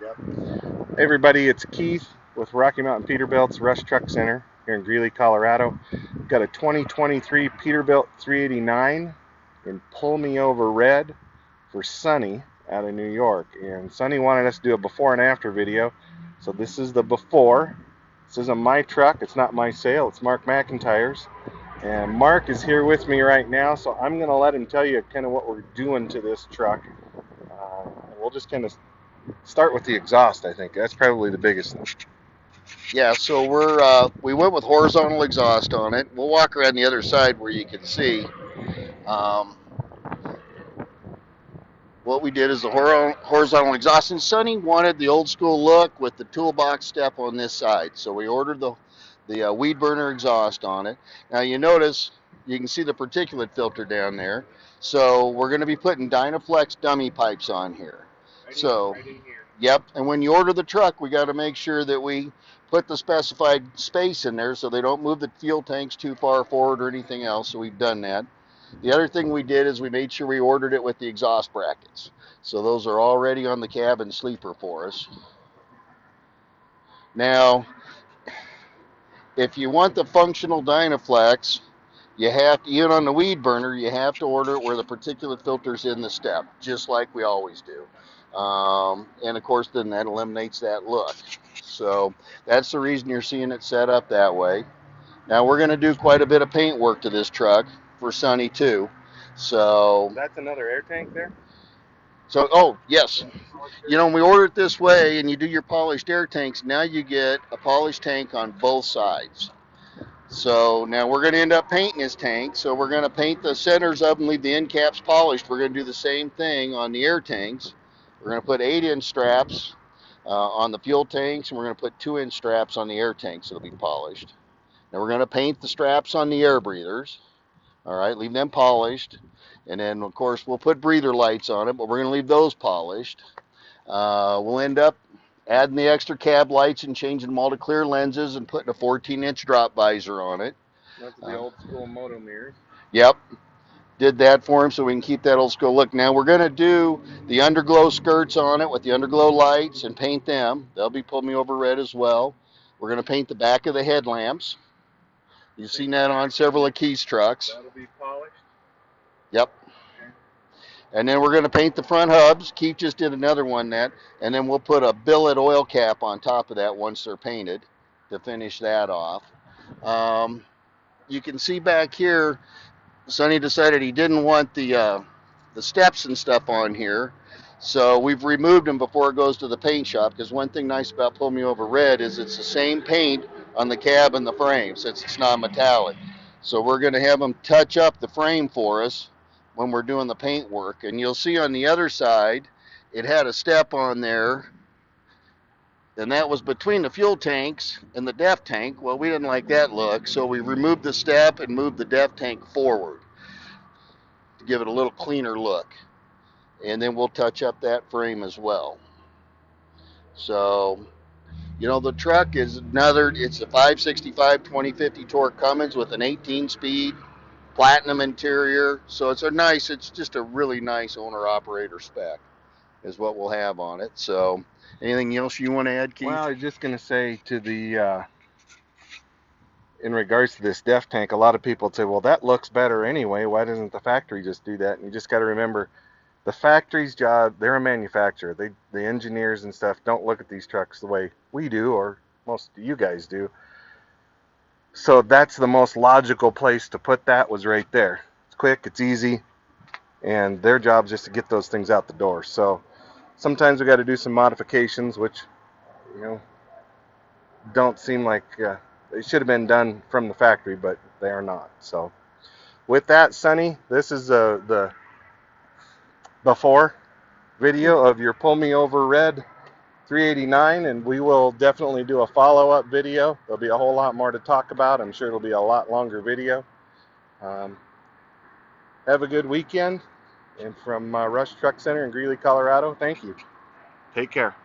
Yep. Hey everybody, it's Keith with Rocky Mountain Peterbilt's Rush Truck Center here in Greeley, Colorado. We've got a 2023 Peterbilt 389 in Pull Me Over Red for Sonny out of New York. And Sonny wanted us to do a before and after video. So this is the before. This isn't my truck, it's not my sale, it's Mark McIntyre's. And Mark is here with me right now, so I'm going to let him tell you kind of what we're doing to this truck. And we'll just kind of start with the exhaust. I think that's probably the biggest thing. Yeah, so we went with horizontal exhaust on it. We'll walk around the other side where you can see. Um, what we did is the horizontal exhaust, and Sonny wanted the old school look with the toolbox step on this side. So we ordered the weed burner exhaust on it. Now you notice you can see the particulate filter down there. So we're going to be putting Dynaflex dummy pipes on here. Right in here. Yep, and when you order the truck, we got to make sure that we put the specified space in there so they don't move the fuel tanks too far forward or anything else. So we've done that. The other thing we did is we made sure we ordered it with the exhaust brackets. So those are already on the cabin sleeper for us. Now, if you want the functional Dynaflex, you have to, even on the weed burner, you have to order it where the particulate filter's in the step, just like we always do. And of course, then that eliminates that look. So that's the reason you're seeing it set up that way. Now we're going to do quite a bit of paint work to this truck for Sunny too. So, That's another air tank there. oh yes, when we order it this way and you do your polished air tanks, now you get a polished tank on both sides. So now we're going to end up painting this tank. So we're going to paint the centers up and leave the end caps polished. We're going to do the same thing on the air tanks. We're going to put 8-inch straps on the fuel tanks, and we're going to put 2-inch straps on the air tanks that'll be polished. Now we're going to paint the straps on the air breathers. All right, leave them polished. And then, of course, we'll put breather lights on it, but we're going to leave those polished. We'll end up adding the extra cab lights and changing them all to clear lenses and putting a 14-inch drop visor on it. That's the old school moto mirrors. Yep, did that for him so we can keep that old school look. Now we're going to do the underglow skirts on it with the underglow lights and paint them. They'll be Pull Me Over Red as well. We're going to paint the back of the headlamps. You've seen that on several of Keith's trucks. That'll be polished. Yep. Okay. And then we're going to paint the front hubs. Keith just did another one that. And then we'll put a billet oil cap on top of that once they're painted to finish that off. You can see back here, Sonny decided he didn't want the steps and stuff on here. So we've removed them before it goes to the paint shop, because one thing nice about Pull Me Over Red is it's the same paint on the cab and the frame since it's non-metallic. So we're going to have them touch up the frame for us when we're doing the paint work. And you'll see on the other side, it had a step on there, and that was between the fuel tanks and the def tank. Well, we didn't like that look, so we removed the step and moved the def tank forward to give it a little cleaner look. And then we'll touch up that frame as well. So, the truck is it's a 565 2050 torque Cummins with an 18-speed platinum interior. So it's just a really nice owner-operator spec is what we'll have on it. So, anything else you want to add, Well, Keith? I was just gonna say to the in regards to this def tank, a lot of people say, well, that looks better anyway. Why doesn't the factory just do that? And you just got to remember, the factory's job. They're a manufacturer. The engineers and stuff don't look at these trucks the way we do, or most of you guys do. So that's the most logical place to put that, was right there. It's quick, it's easy, and their job is just to get those things out the door. So sometimes we got to do some modifications, which you know don't seem like they should have been done from the factory, but they are not. So with that, Sonny, this is the before video of your Pull Me Over Red 389, and we will definitely do a follow-up video. There'll be a whole lot more to talk about. I'm sure it'll be a lot longer video. Um, have a good weekend. And from Rush Truck Center in Greeley, Colorado, thank you. Take care.